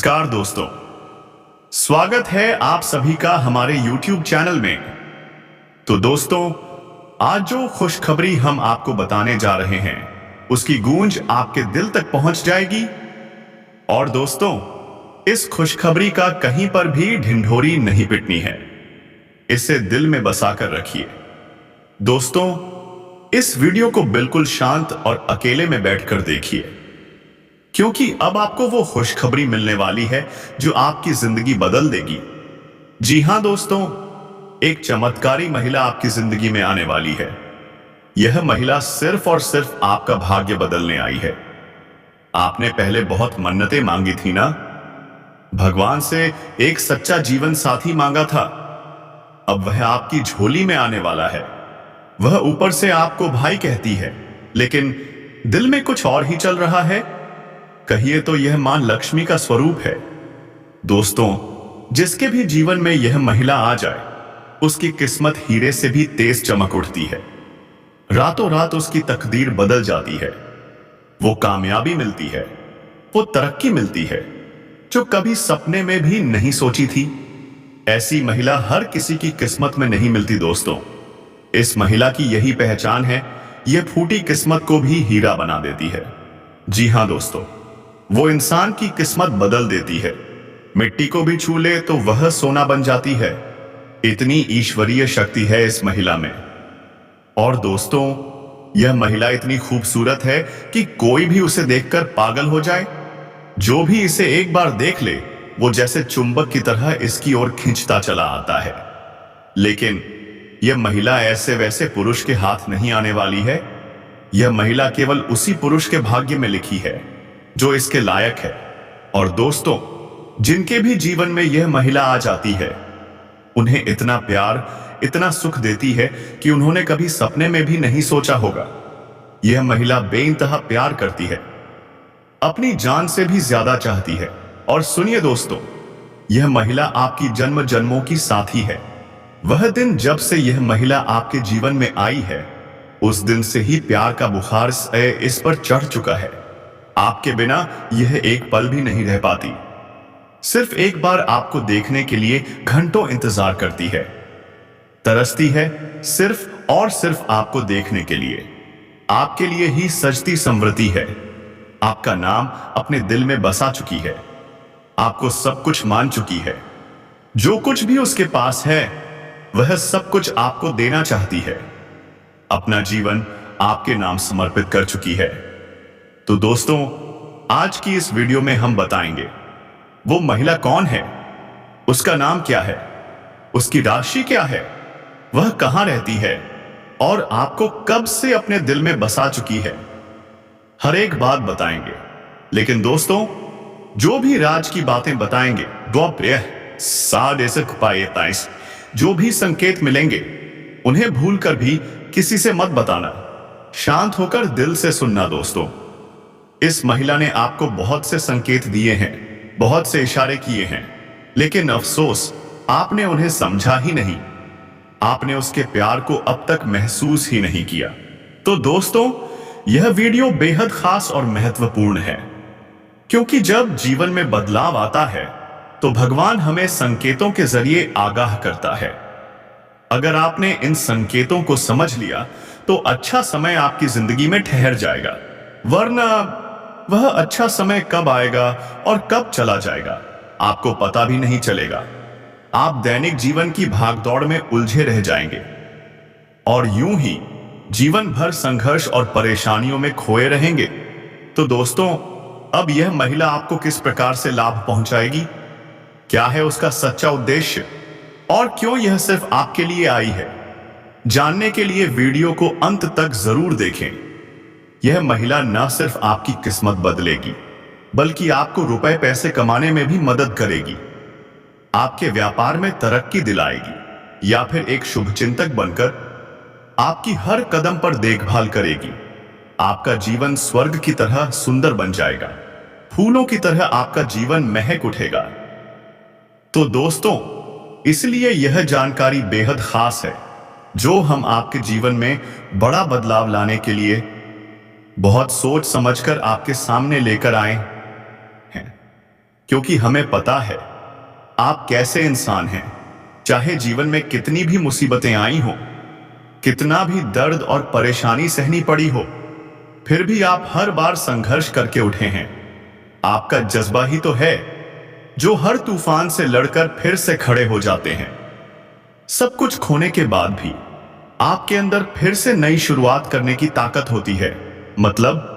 नमस्कार दोस्तों, स्वागत है आप सभी का हमारे YouTube चैनल में। तो दोस्तों, आज जो खुशखबरी हम आपको बताने जा रहे हैं उसकी गूंज आपके दिल तक पहुंच जाएगी। और दोस्तों, इस खुशखबरी का कहीं पर भी ढिंढोरी नहीं पिटनी है, इसे दिल में बसाकर रखिए। दोस्तों, इस वीडियो को बिल्कुल शांत और अकेले में बैठकर देखिए, क्योंकि अब आपको वो खुशखबरी मिलने वाली है जो आपकी जिंदगी बदल देगी। जी हां दोस्तों, एक चमत्कारी महिला आपकी जिंदगी में आने वाली है। यह महिला सिर्फ और सिर्फ आपका भाग्य बदलने आई है। आपने पहले बहुत मन्नतें मांगी थी ना, भगवान से एक सच्चा जीवन साथी मांगा था। अब वह आपकी झोली में आने वाला है। वह ऊपर से आपको भाई कहती है, लेकिन दिल में कुछ और ही चल रहा है। कहिए तो यह मां लक्ष्मी का स्वरूप है। दोस्तों, जिसके भी जीवन में यह महिला आ जाए, उसकी किस्मत हीरे से भी तेज चमक उठती है। रातों रात उसकी तकदीर बदल जाती है। वो कामयाबी मिलती है, वो तरक्की मिलती है जो कभी सपने में भी नहीं सोची थी। ऐसी महिला हर किसी की किस्मत में नहीं मिलती दोस्तों। इस महिला की यही पहचान है, यह फूटी किस्मत को भी हीरा बना देती है। जी हां दोस्तों, वो इंसान की किस्मत बदल देती है। मिट्टी को भी छू ले तो वह सोना बन जाती है। इतनी ईश्वरीय शक्ति है इस महिला में। और दोस्तों, यह महिला इतनी खूबसूरत है कि कोई भी उसे देखकर पागल हो जाए। जो भी इसे एक बार देख ले, वो जैसे चुंबक की तरह इसकी ओर खींचता चला आता है। लेकिन यह महिला ऐसे वैसे पुरुष के हाथ नहीं आने वाली है। यह महिला केवल उसी पुरुष के भाग्य में लिखी है जो इसके लायक है। और दोस्तों, जिनके भी जीवन में यह महिला आ जाती है, उन्हें इतना प्यार, इतना सुख देती है कि उन्होंने कभी सपने में भी नहीं सोचा होगा। यह महिला बेइंतहा प्यार करती है, अपनी जान से भी ज्यादा चाहती है। और सुनिए दोस्तों, यह महिला आपकी जन्म जन्मों की साथी है। वह दिन जब से यह महिला आपके जीवन में आई है, उस दिन से ही प्यार का बुखार इस पर चढ़ चुका है। आपके बिना यह एक पल भी नहीं रह पाती। सिर्फ एक बार आपको देखने के लिए घंटों इंतजार करती है, तरसती है सिर्फ और सिर्फ आपको देखने के लिए। आपके लिए ही सजती संवरती है। आपका नाम अपने दिल में बसा चुकी है। आपको सब कुछ मान चुकी है। जो कुछ भी उसके पास है, वह सब कुछ आपको देना चाहती है। अपना जीवन आपके नाम समर्पित कर चुकी है। तो दोस्तों, आज की इस वीडियो में हम बताएंगे वो महिला कौन है, उसका नाम क्या है, उसकी राशि क्या है, वह कहां रहती है और आपको कब से अपने दिल में बसा चुकी है। हर एक बात बताएंगे। लेकिन दोस्तों, जो भी राज की बातें बताएंगे, जो भी संकेत मिलेंगे, उन्हें भूलकर भी किसी से मत बताना। शांत होकर दिल से सुनना। दोस्तों, इस महिला ने आपको बहुत से संकेत दिए हैं, बहुत से इशारे किए हैं, लेकिन अफसोस आपने उन्हें समझा ही नहीं। आपने उसके प्यार को अब तक महसूस ही नहीं किया। तो दोस्तों, यह वीडियो बेहद खास और महत्वपूर्ण है, क्योंकि जब जीवन में बदलाव आता है तो भगवान हमें संकेतों के जरिए आगाह करता है। अगर आपने इन संकेतों को समझ लिया तो अच्छा समय आपकी जिंदगी में ठहर जाएगा, वरना वह अच्छा समय कब आएगा और कब चला जाएगा, आपको पता भी नहीं चलेगा। आप दैनिक जीवन की भागदौड़ में उलझे रह जाएंगे और यूं ही जीवन भर संघर्ष और परेशानियों में खोए रहेंगे। तो दोस्तों, अब यह महिला आपको किस प्रकार से लाभ पहुंचाएगी, क्या है उसका सच्चा उद्देश्य और क्यों यह सिर्फ आपके लिए आई है, जानने के लिए वीडियो को अंत तक जरूर देखें। यह महिला न सिर्फ आपकी किस्मत बदलेगी, बल्कि आपको रुपए पैसे कमाने में भी मदद करेगी, आपके व्यापार में तरक्की दिलाएगी, या फिर एक शुभचिंतक बनकर आपकी हर कदम पर देखभाल करेगी। आपका जीवन स्वर्ग की तरह सुंदर बन जाएगा, फूलों की तरह आपका जीवन महक उठेगा। तो दोस्तों, इसलिए यह जानकारी बेहद खास है, जो हम आपके जीवन में बड़ा बदलाव लाने के लिए बहुत सोच समझकर आपके सामने लेकर आए हैं। क्योंकि हमें पता है आप कैसे इंसान हैं। चाहे जीवन में कितनी भी मुसीबतें आई हो, कितना भी दर्द और परेशानी सहनी पड़ी हो, फिर भी आप हर बार संघर्ष करके उठे हैं। आपका जज्बा ही तो है जो हर तूफान से लड़कर फिर से खड़े हो जाते हैं। सब कुछ खोने के बाद भी आपके अंदर फिर से नई शुरुआत करने की ताकत होती है। मतलब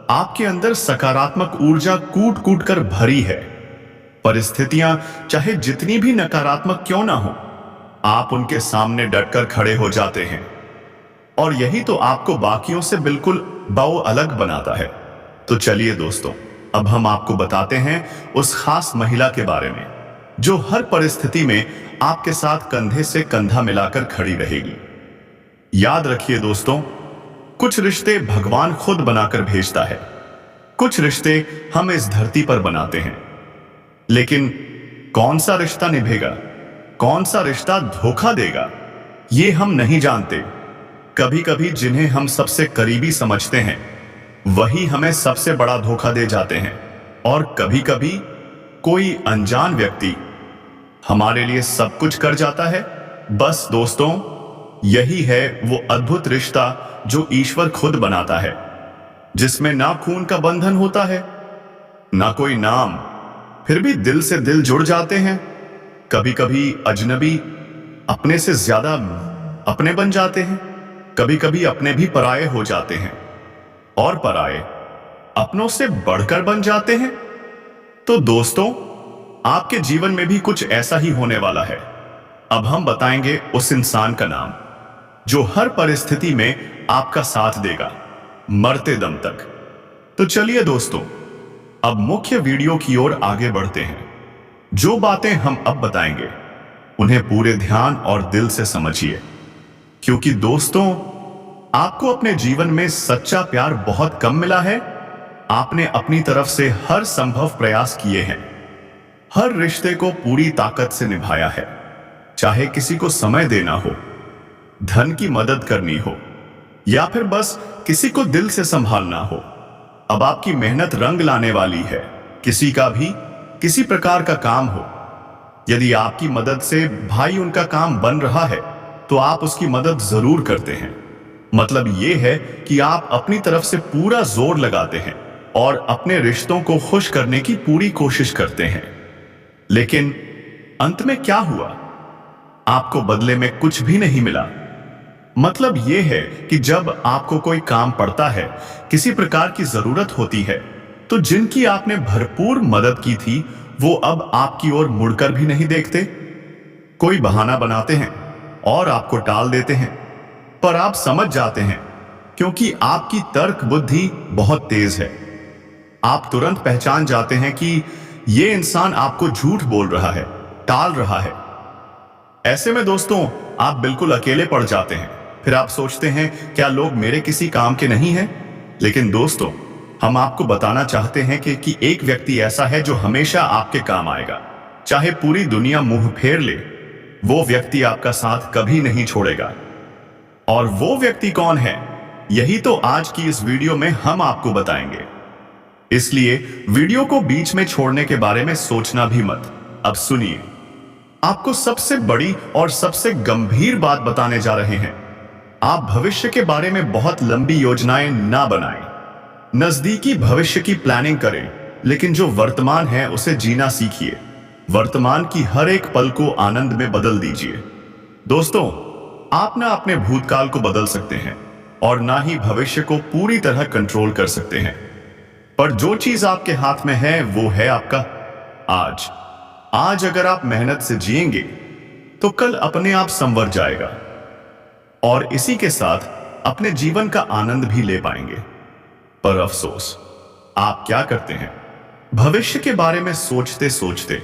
आपके अंदर सकारात्मक ऊर्जा कूट कूट कर भरी है। परिस्थितियां चाहे जितनी भी नकारात्मक क्यों ना हो, आप उनके सामने डटकर खड़े हो जाते हैं। और यही तो आपको बाकियों से बिल्कुल बाओ अलग बनाता है। तो चलिए दोस्तों, अब हम आपको बताते हैं उस खास महिला के बारे में जो हर परिस्थिति में आपके साथ कंधे से कंधा मिलाकर खड़ी रहेगी। याद रखिए दोस्तों, कुछ रिश्ते भगवान खुद बनाकर भेजता है, कुछ रिश्ते हम इस धरती पर बनाते हैं। लेकिन कौन सा रिश्ता निभेगा, कौन सा रिश्ता धोखा देगा, ये हम नहीं जानते। कभी कभी जिन्हें हम सबसे करीबी समझते हैं वही हमें सबसे बड़ा धोखा दे जाते हैं। और कभी कभी कोई अनजान व्यक्ति हमारे लिए सब कुछ कर जाता है। बस दोस्तों, यही है वो अद्भुत रिश्ता जो ईश्वर खुद बनाता है, जिसमें ना खून का बंधन होता है, ना कोई नाम, फिर भी दिल से दिल जुड़ जाते हैं। कभी कभी अजनबी अपने से ज्यादा अपने बन जाते हैं, कभी कभी अपने भी पराये हो जाते हैं, और पराये अपनों से बढ़कर बन जाते हैं। तो दोस्तों, आपके जीवन में भी कुछ ऐसा ही होने वाला है। अब हम बताएंगे उस इंसान का नाम जो हर परिस्थिति में आपका साथ देगा, मरते दम तक। तो चलिए दोस्तों, अब मुख्य वीडियो की ओर आगे बढ़ते हैं। जो बातें हम अब बताएंगे उन्हें पूरे ध्यान और दिल से समझिए, क्योंकि दोस्तों, आपको अपने जीवन में सच्चा प्यार बहुत कम मिला है। आपने अपनी तरफ से हर संभव प्रयास किए हैं, हर रिश्ते को पूरी ताकत से निभाया है, चाहे किसी को समय देना हो, धन की मदद करनी हो, या फिर बस किसी को दिल से संभालना हो। अब आपकी मेहनत रंग लाने वाली है। किसी का भी किसी प्रकार का काम हो, यदि आपकी मदद से भाई उनका काम बन रहा है तो आप उसकी मदद जरूर करते हैं। मतलब यह है कि आप अपनी तरफ से पूरा जोर लगाते हैं और अपने रिश्तों को खुश करने की पूरी कोशिश करते हैं। लेकिन अंत में क्या हुआ? आपको बदले में कुछ भी नहीं मिला। मतलब यह है कि जब आपको कोई काम पड़ता है, किसी प्रकार की जरूरत होती है, तो जिनकी आपने भरपूर मदद की थी वो अब आपकी ओर मुड़कर भी नहीं देखते। कोई बहाना बनाते हैं और आपको टाल देते हैं, पर आप समझ जाते हैं क्योंकि आपकी तर्क बुद्धि बहुत तेज है। आप तुरंत पहचान जाते हैं कि यह इंसान आपको झूठ बोल रहा है, टाल रहा है। ऐसे में दोस्तों, आप बिल्कुल अकेले पड़ जाते हैं। फिर आप सोचते हैं, क्या लोग मेरे किसी काम के नहीं हैं? लेकिन दोस्तों, हम आपको बताना चाहते हैं कि एक व्यक्ति ऐसा है जो हमेशा आपके काम आएगा। चाहे पूरी दुनिया मुंह फेर ले, वो व्यक्ति आपका साथ कभी नहीं छोड़ेगा। और वो व्यक्ति कौन है, यही तो आज की इस वीडियो में हम आपको बताएंगे। इसलिए वीडियो को बीच में छोड़ने के बारे में सोचना भी मत। अब सुनिए, आपको सबसे बड़ी और सबसे गंभीर बात बताने जा रहे हैं। आप भविष्य के बारे में बहुत लंबी योजनाएं ना बनाएं। नजदीकी भविष्य की प्लानिंग करें, लेकिन जो वर्तमान है उसे जीना सीखिए। वर्तमान की हर एक पल को आनंद में बदल दीजिए। दोस्तों, आप ना अपने भूतकाल को बदल सकते हैं और ना ही भविष्य को पूरी तरह कंट्रोल कर सकते हैं, पर जो चीज आपके हाथ में है वो है आपका आज। आज अगर आप मेहनत से जिएंगे तो कल अपने आप संवर जाएगा, और इसी के साथ अपने जीवन का आनंद भी ले पाएंगे। पर अफसोस, आप क्या करते हैं? भविष्य के बारे में सोचते सोचते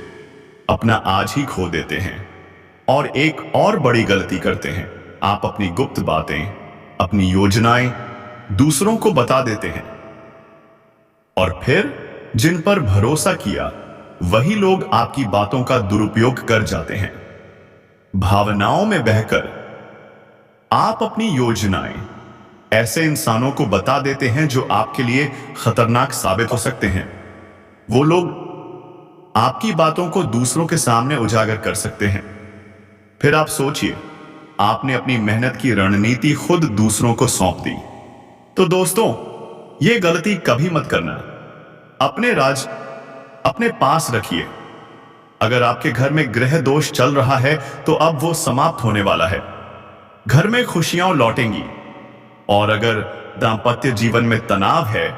अपना आज ही खो देते हैं और एक और बड़ी गलती करते हैं। आप अपनी गुप्त बातें, अपनी योजनाएं दूसरों को बता देते हैं, और फिर जिन पर भरोसा किया वही लोग आपकी बातों का दुरुपयोग कर जाते हैं। भावनाओं में बहकर आप अपनी योजनाएं ऐसे इंसानों को बता देते हैं जो आपके लिए खतरनाक साबित हो सकते हैं। वो लोग आपकी बातों को दूसरों के सामने उजागर कर सकते हैं। फिर आप सोचिए, आपने अपनी मेहनत की रणनीति खुद दूसरों को सौंप दी। तो दोस्तों, ये गलती कभी मत करना। अपने राज अपने पास रखिए। अगर आपके घर में ग्रह दोष चल रहा है तो अब वो समाप्त होने वाला है। घर में खुशियां लौटेंगी। और अगर दांपत्य जीवन में तनाव है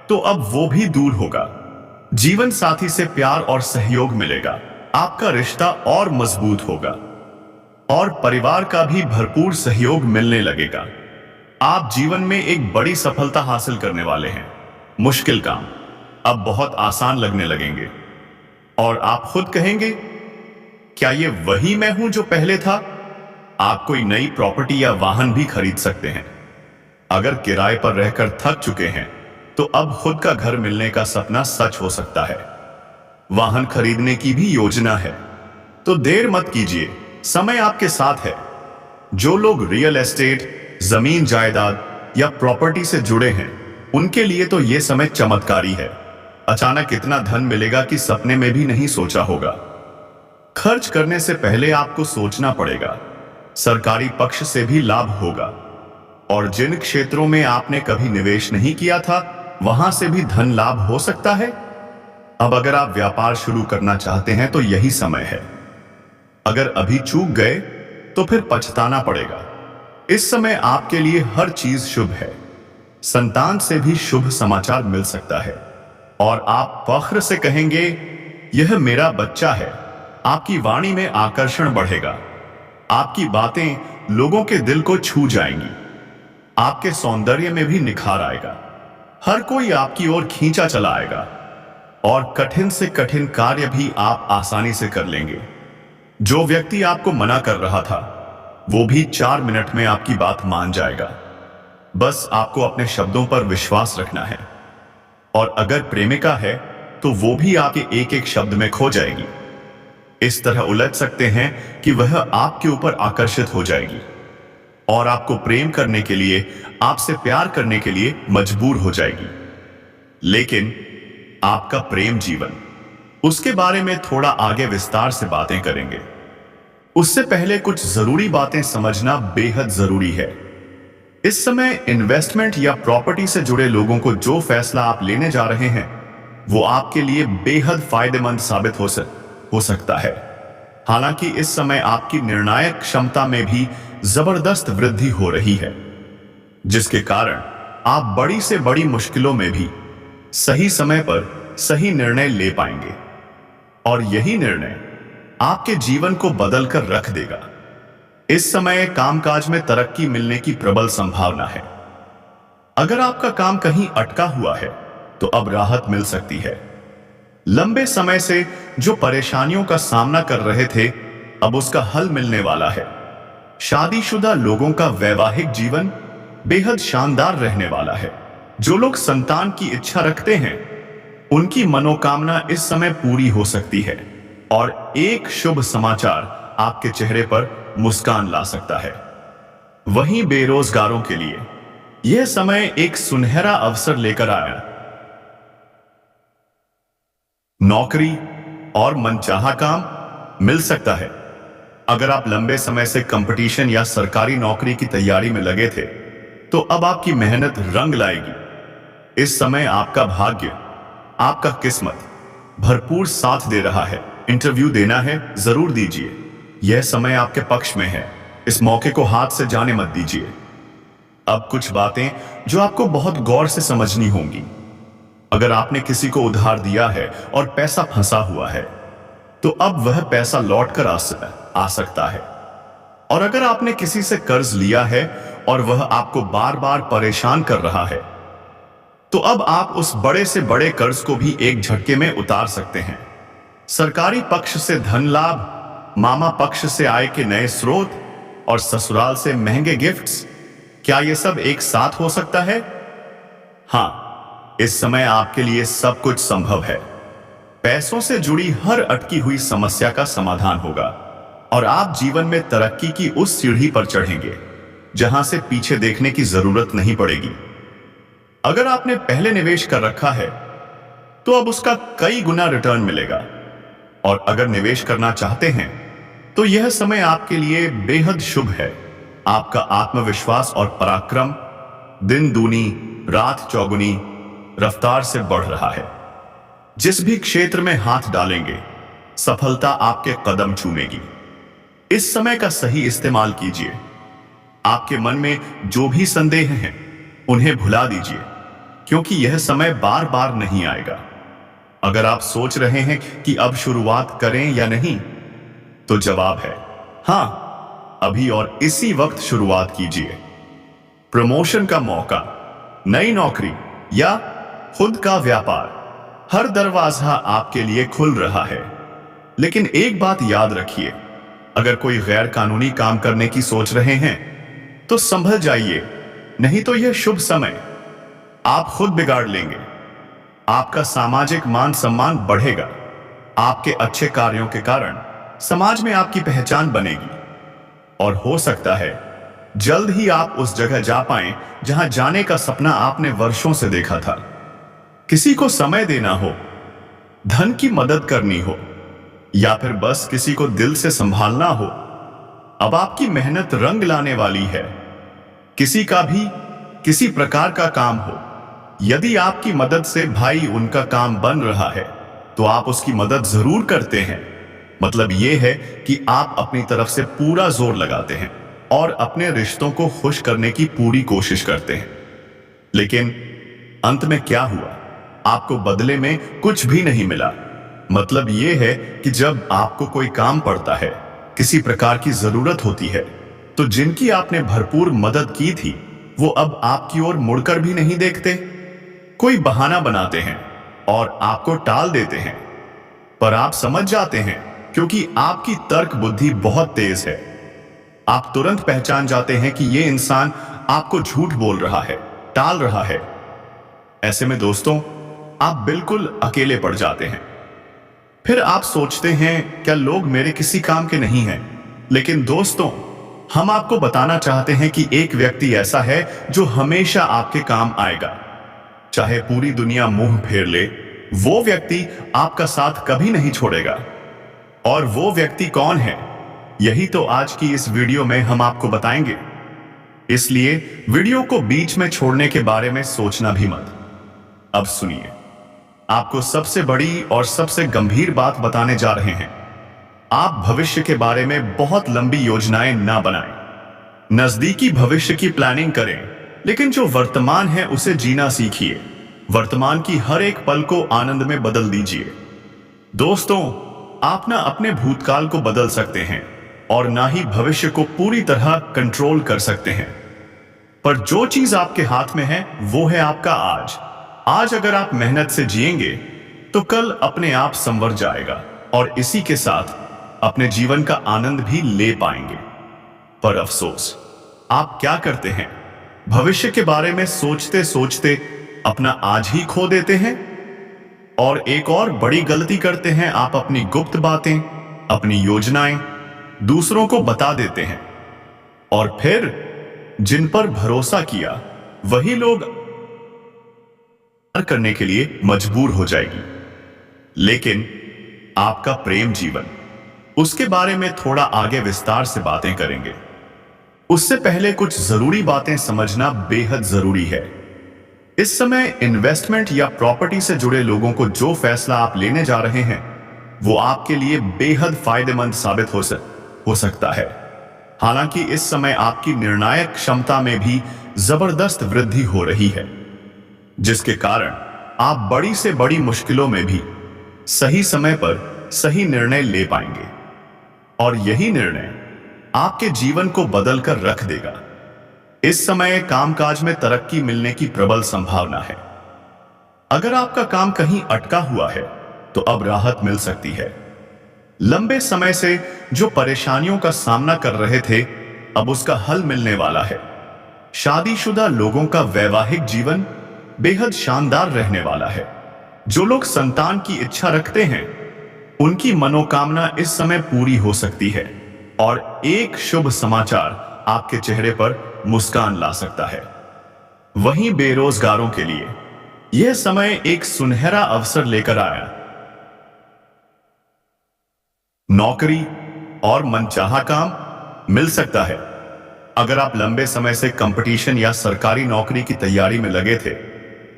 तो अब वो भी दूर होगा। जीवन साथी से प्यार और सहयोग मिलेगा। आपका रिश्ता और मजबूत होगा और परिवार का भी भरपूर सहयोग मिलने लगेगा। आप जीवन में एक बड़ी सफलता हासिल करने वाले हैं। मुश्किल काम अब बहुत आसान लगने लगेंगे और आप खुद कहेंगे, क्या ये वही मैं हूं जो पहले था? आप कोई नई प्रॉपर्टी या वाहन भी खरीद सकते हैं। अगर किराए पर रहकर थक चुके हैं तो अब खुद का घर मिलने का सपना सच हो सकता है। वाहन खरीदने की भी योजना है तो देर मत कीजिए, समय आपके साथ है। जो लोग रियल एस्टेट, जमीन जायदाद या प्रॉपर्टी से जुड़े हैं, उनके लिए तो यह समय चमत्कारी है। अचानक इतना धन मिलेगा कि सपने में भी नहीं सोचा होगा। खर्च करने से पहले आपको सोचना पड़ेगा। सरकारी पक्ष से भी लाभ होगा और जिन क्षेत्रों में आपने कभी निवेश नहीं किया था, वहां से भी धन लाभ हो सकता है। अब अगर आप व्यापार शुरू करना चाहते हैं तो यही समय है। अगर अभी चूक गए तो फिर पछताना पड़ेगा। इस समय आपके लिए हर चीज शुभ है। संतान से भी शुभ समाचार मिल सकता है और आप फख्र से कहेंगे, यह मेरा बच्चा है। आपकी वाणी में आकर्षण बढ़ेगा। आपकी बातें लोगों के दिल को छू जाएंगी। आपके सौंदर्य में भी निखार आएगा। हर कोई आपकी ओर खींचा चला आएगा और कठिन से कठिन कार्य भी आप आसानी से कर लेंगे। जो व्यक्ति आपको मना कर रहा था, वो भी 4 मिनट में आपकी बात मान जाएगा। बस आपको अपने शब्दों पर विश्वास रखना है। और अगर प्रेमिका है तो वो भी आपके एक एक शब्द में खो जाएगी। इस तरह उलझ सकते हैं कि वह आपके ऊपर आकर्षित हो जाएगी और आपको प्रेम करने के लिए, आपसे प्यार करने के लिए मजबूर हो जाएगी। लेकिन आपका प्रेम जीवन, उसके बारे में थोड़ा आगे विस्तार से बातें करेंगे। उससे पहले कुछ जरूरी बातें समझना बेहद जरूरी है। इस समय इन्वेस्टमेंट या प्रॉपर्टी से जुड़े लोगों को जो फैसला आप लेने जा रहे हैं, वो आपके लिए बेहद फायदेमंद साबित हो सकता है। हालांकि इस समय आपकी निर्णायक क्षमता में भी जबरदस्त वृद्धि हो रही है, जिसके कारण आप बड़ी से बड़ी मुश्किलों में भी सही समय पर सही निर्णय ले पाएंगे और यही निर्णय आपके जीवन को बदल कर रख देगा। इस समय कामकाज में तरक्की मिलने की प्रबल संभावना है। अगर आपका काम कहीं अटका हुआ है तो अब राहत मिल सकती है। लंबे समय से जो परेशानियों का सामना कर रहे थे, अब उसका हल मिलने वाला है। शादीशुदा लोगों का वैवाहिक जीवन बेहद शानदार रहने वाला है। जो लोग संतान की इच्छा रखते हैं, उनकी मनोकामना इस समय पूरी हो सकती है और एक शुभ समाचार आपके चेहरे पर मुस्कान ला सकता है। वहीं बेरोजगारों के लिए यह समय एक सुनहरा अवसर लेकर आया। नौकरी और मनचाहा काम मिल सकता है। अगर आप लंबे समय से कंपटीशन या सरकारी नौकरी की तैयारी में लगे थे, तो अब आपकी मेहनत रंग लाएगी। इस समय आपका भाग्य, आपका किस्मत भरपूर साथ दे रहा है। इंटरव्यू देना है, जरूर दीजिए। यह समय आपके पक्ष में है। इस मौके को हाथ से जाने मत दीजिए। अब कुछ बातें जो आपको बहुत गौर से समझनी होंगी। अगर आपने किसी को उधार दिया है और पैसा फंसा हुआ है, तो अब वह पैसा लौट कर आ सकता है। और अगर आपने किसी से कर्ज लिया है और वह आपको बार बार परेशान कर रहा है, तो अब आप उस बड़े से बड़े कर्ज को भी एक झटके में उतार सकते हैं। सरकारी पक्ष से धन लाभ, मामा पक्ष से आय के नए स्रोत और ससुराल से महंगे गिफ्ट्स, क्या यह सब एक साथ हो सकता है? हाँ, इस समय आपके लिए सब कुछ संभव है। पैसों से जुड़ी हर अटकी हुई समस्या का समाधान होगा और आप जीवन में तरक्की की उस सीढ़ी पर चढ़ेंगे जहां से पीछे देखने की जरूरत नहीं पड़ेगी। अगर आपने पहले निवेश कर रखा है, तो अब उसका कई गुना रिटर्न मिलेगा। और अगर निवेश करना चाहते हैं तो यह समय आपके लिए बेहद शुभ है। आपका आत्मविश्वास और पराक्रम दिन दूनी रात चौगुनी रफ्तार से बढ़ रहा है। जिस भी क्षेत्र में हाथ डालेंगे सफलता आपके कदम चूमेगी। इस समय का सही इस्तेमाल कीजिए। आपके मन में जो भी संदेह हैं उन्हें भुला दीजिए, क्योंकि यह समय बार बार नहीं आएगा। अगर आप सोच रहे हैं कि अब शुरुआत करें या नहीं, तो जवाब है हाँ, अभी और इसी वक्त शुरुआत कीजिए। प्रमोशन का मौका, नई नौकरी या खुद का व्यापार, हर दरवाजा आपके लिए खुल रहा है। लेकिन एक बात याद रखिए, अगर कोई गैर कानूनी काम करने की सोच रहे हैं तो संभल जाइए, नहीं तो यह शुभ समय आप खुद बिगाड़ लेंगे। आपका सामाजिक मान सम्मान बढ़ेगा। आपके अच्छे कार्यों के कारण समाज में आपकी पहचान बनेगी और हो सकता है जल्द ही आप उस जगह जा पाएं जहां जाने का सपना आपने वर्षों से देखा था। किसी को समय देना हो, धन की मदद करनी हो या फिर बस किसी को दिल से संभालना हो, अब आपकी मेहनत रंग लाने वाली है। किसी का भी किसी प्रकार का काम हो, यदि आपकी मदद से भाई उनका काम बन रहा है तो आप उसकी मदद जरूर करते हैं। मतलब यह है कि आप अपनी तरफ से पूरा जोर लगाते हैं और अपने रिश्तों को खुश करने की पूरी कोशिश करते हैं। लेकिन अंत में क्या हुआ? आपको बदले में कुछ भी नहीं मिला। मतलब यह है कि जब आपको कोई काम पड़ता है, किसी प्रकार की जरूरत होती है, तो जिनकी आपने भरपूर मदद की थी वो अब आपकी ओर मुड़कर भी नहीं देखते। कोई बहाना बनाते हैं और आपको टाल देते हैं, पर आप समझ जाते हैं क्योंकि आपकी तर्क बुद्धि बहुत तेज है। आप तुरंत पहचान जाते हैं कि यह इंसान आपको झूठ बोल रहा है, टाल रहा है। ऐसे में दोस्तों, आप बिल्कुल अकेले पड़ जाते हैं। फिर आप सोचते हैं क्या लोग मेरे किसी काम के नहीं हैं? लेकिन दोस्तों, हम आपको बताना चाहते हैं कि एक व्यक्ति ऐसा है जो हमेशा आपके काम आएगा। चाहे पूरी दुनिया मुंह फेर ले, वो व्यक्ति आपका साथ कभी नहीं छोड़ेगा। और वो व्यक्ति कौन है, यही तो आज की इस वीडियो में हम आपको बताएंगे। इसलिए वीडियो को बीच में छोड़ने के बारे में सोचना भी मत। अब सुनिए, आपको सबसे बड़ी और सबसे गंभीर बात बताने जा रहे हैं। आप भविष्य के बारे में बहुत लंबी योजनाएं ना बनाएं। नजदीकी भविष्य की प्लानिंग करें, लेकिन जो वर्तमान है उसे जीना सीखिए। वर्तमान की हर एक पल को आनंद में बदल दीजिए। दोस्तों, आप ना अपने भूतकाल को बदल सकते हैं और ना ही भविष्य को पूरी तरह कंट्रोल कर सकते हैं, पर जो चीज आपके हाथ में है वो है आपका आज। आज अगर आप मेहनत से जिएंगे तो कल अपने आप संवर जाएगा और इसी के साथ अपने जीवन का आनंद भी ले पाएंगे। पर अफसोस, आप क्या करते हैं? भविष्य के बारे में सोचते सोचते अपना आज ही खो देते हैं। और एक और बड़ी गलती करते हैं, आप अपनी गुप्त बातें, अपनी योजनाएं दूसरों को बता देते हैं और फिर जिन पर भरोसा किया वही लोग करने के लिए मजबूर हो जाएगी। लेकिन आपका प्रेम जीवन, उसके बारे में थोड़ा आगे विस्तार से बातें करेंगे। उससे पहले कुछ जरूरी बातें समझना बेहद जरूरी है। इस समय इन्वेस्टमेंट या प्रॉपर्टी से जुड़े लोगों को जो फैसला आप लेने जा रहे हैं वो आपके लिए बेहद फायदेमंद साबित हो सकता है। हालांकि इस समय आपकी निर्णायक क्षमता में भी जबरदस्त वृद्धि हो रही है, जिसके कारण आप बड़ी से बड़ी मुश्किलों में भी सही समय पर सही निर्णय ले पाएंगे और यही निर्णय आपके जीवन को बदल कर रख देगा। इस समय कामकाज में तरक्की मिलने की प्रबल संभावना है। अगर आपका काम कहीं अटका हुआ है तो अब राहत मिल सकती है। लंबे समय से जो परेशानियों का सामना कर रहे थे, अब उसका हल मिलने वाला है। शादीशुदा लोगों का वैवाहिक जीवन बेहद शानदार रहने वाला है। जो लोग संतान की इच्छा रखते हैं उनकी मनोकामना इस समय पूरी हो सकती है और एक शुभ समाचार आपके चेहरे पर मुस्कान ला सकता है। वहीं बेरोजगारों के लिए यह समय एक सुनहरा अवसर लेकर आया। नौकरी और मनचाहा काम मिल सकता है। अगर आप लंबे समय से कंपटीशन या सरकारी नौकरी की तैयारी में लगे थे,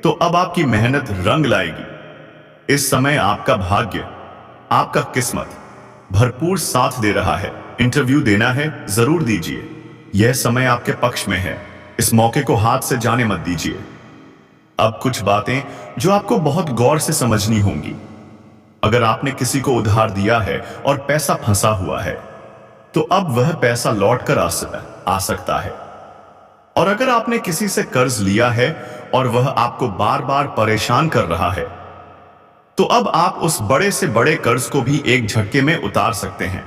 तो अब आपकी मेहनत रंग लाएगी। इस समय आपका भाग्य, आपका किस्मत भरपूर साथ दे रहा है। इंटरव्यू देना है, जरूर दीजिए। यह समय आपके पक्ष में है। इस मौके को हाथ से जाने मत दीजिए। अब कुछ बातें जो आपको बहुत गौर से समझनी होंगी। अगर आपने किसी को उधार दिया है और पैसा फंसा हुआ है, तो अब वह पैसा लौट कर आ सकता है। और अगर आपने किसी से कर्ज लिया है और वह आपको बार बार परेशान कर रहा है, तो अब आप उस बड़े से बड़े कर्ज को भी एक झटके में उतार सकते हैं।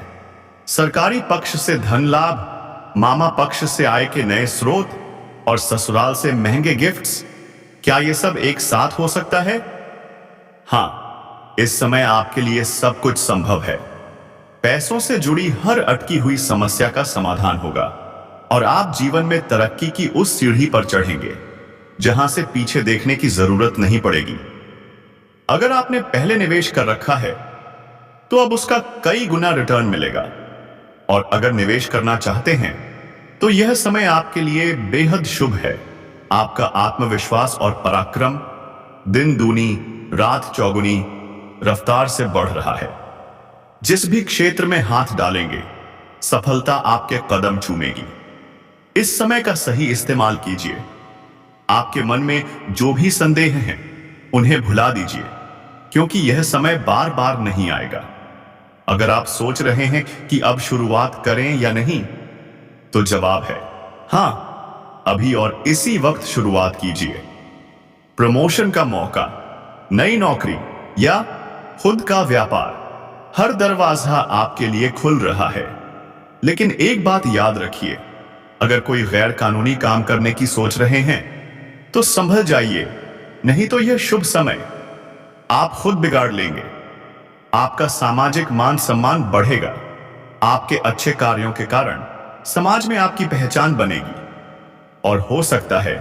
सरकारी पक्ष से धन लाभ, मामा पक्ष से आय के नए स्रोत और ससुराल से महंगे गिफ्ट्स, क्या यह सब एक साथ हो सकता है? हां, इस समय आपके लिए सब कुछ संभव है। पैसों से जुड़ी हर अटकी हुई समस्या का समाधान होगा और आप जीवन में तरक्की की उस सीढ़ी पर चढ़ेंगे जहां से पीछे देखने की जरूरत नहीं पड़ेगी। अगर आपने पहले निवेश कर रखा है, तो अब उसका कई गुना रिटर्न मिलेगा। और अगर निवेश करना चाहते हैं, तो यह समय आपके लिए बेहद शुभ है। आपका आत्मविश्वास और पराक्रम दिन दूनी रात चौगुनी रफ्तार से बढ़ रहा है। जिस भी क्षेत्र में हाथ डालेंगे, सफलता आपके कदम चूमेगी। इस समय का सही इस्तेमाल कीजिए। आपके मन में जो भी संदेह हैं, उन्हें भुला दीजिए, क्योंकि यह समय बार बार नहीं आएगा। अगर आप सोच रहे हैं कि अब शुरुआत करें या नहीं, तो जवाब है हां, अभी और इसी वक्त शुरुआत कीजिए। प्रमोशन का मौका, नई नौकरी या खुद का व्यापार, हर दरवाजा आपके लिए खुल रहा है। लेकिन एक बात याद रखिए, अगर कोई गैर कानूनी काम करने की सोच रहे हैं, तो संभल जाइए, नहीं तो यह शुभ समय आप खुद बिगाड़ लेंगे। आपका सामाजिक मान सम्मान बढ़ेगा। आपके अच्छे कार्यों के कारण समाज में आपकी पहचान बनेगी और हो सकता है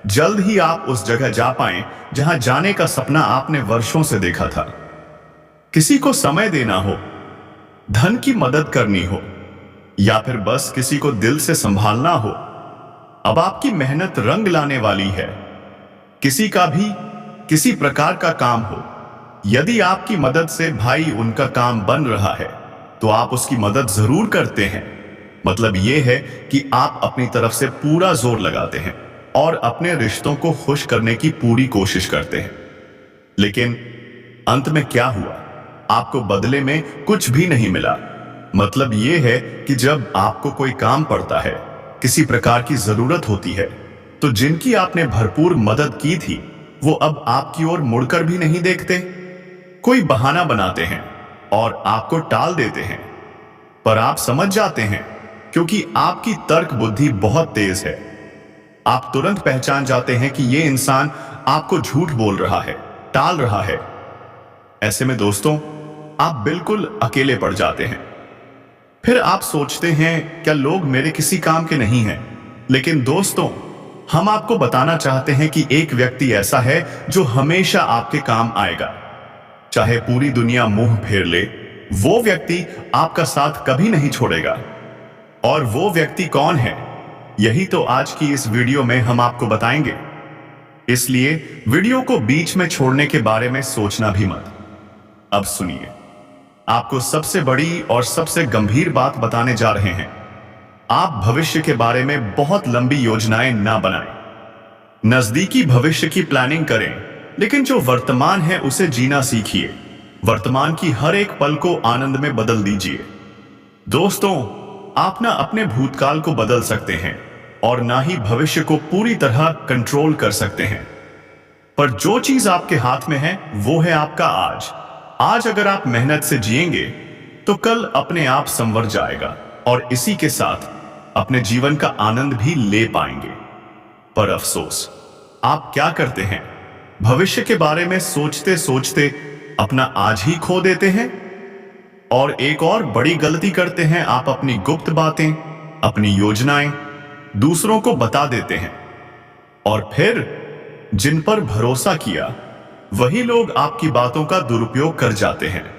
जल्द ही आप उस जगह जा पाएं जहां जाने का सपना आपने वर्षों से देखा था। किसी को समय देना हो, धन की मदद करनी हो या फिर बस किसी को दिल से संभालना हो, अब आपकी मेहनत रंग लाने वाली है। किसी का भी किसी प्रकार का काम हो, यदि आपकी मदद से भाई उनका काम बन रहा है, तो आप उसकी मदद जरूर करते हैं। मतलब यह है कि आप अपनी तरफ से पूरा जोर लगाते हैं और अपने रिश्तों को खुश करने की पूरी कोशिश करते हैं। लेकिन अंत में क्या हुआ? आपको बदले में कुछ भी नहीं मिला। मतलब यह है कि जब आपको कोई काम पड़ता है, किसी प्रकार की जरूरत होती है, तो जिनकी आपने भरपूर मदद की थी, वो अब आपकी ओर मुड़कर भी नहीं देखते। कोई बहाना बनाते हैं और आपको टाल देते हैं, पर आप समझ जाते हैं, क्योंकि आपकी तर्क बुद्धि बहुत तेज है। आप तुरंत पहचान जाते हैं कि यह इंसान आपको झूठ बोल रहा है, टाल रहा है। ऐसे में दोस्तों, आप बिल्कुल अकेले पड़ जाते हैं। फिर आप सोचते हैं, क्या लोग मेरे किसी काम के नहीं हैं? लेकिन दोस्तों, हम आपको बताना चाहते हैं कि एक व्यक्ति ऐसा है जो हमेशा आपके काम आएगा। चाहे पूरी दुनिया मुंह फेर ले, वो व्यक्ति आपका साथ कभी नहीं छोड़ेगा। और वो व्यक्ति कौन है, यही तो आज की इस वीडियो में हम आपको बताएंगे। इसलिए वीडियो को बीच में छोड़ने के बारे में सोचना भी मत। अब सुनिए, आपको सबसे बड़ी और सबसे गंभीर बात बताने जा रहे हैं। आप भविष्य के बारे में बहुत लंबी योजनाएं ना बनाएं। नजदीकी भविष्य की प्लानिंग करें, लेकिन जो वर्तमान है उसे जीना सीखिए। वर्तमान की हर एक पल को आनंद में बदल दीजिए। दोस्तों, आप ना अपने भूतकाल को बदल सकते हैं और ना ही भविष्य को पूरी तरह कंट्रोल कर सकते हैं, पर जो चीज आपके हाथ में है वो है आपका आज। आज अगर आप मेहनत से जिएंगे, तो कल अपने आप संवर जाएगा और इसी के साथ अपने जीवन का आनंद भी ले पाएंगे। पर अफसोस, आप क्या करते हैं? भविष्य के बारे में सोचते सोचते अपना आज ही खो देते हैं। और एक और बड़ी गलती करते हैं, आप अपनी गुप्त बातें, अपनी योजनाएं दूसरों को बता देते हैं, और फिर जिन पर भरोसा किया, वही लोग आपकी बातों का दुरुपयोग कर जाते हैं।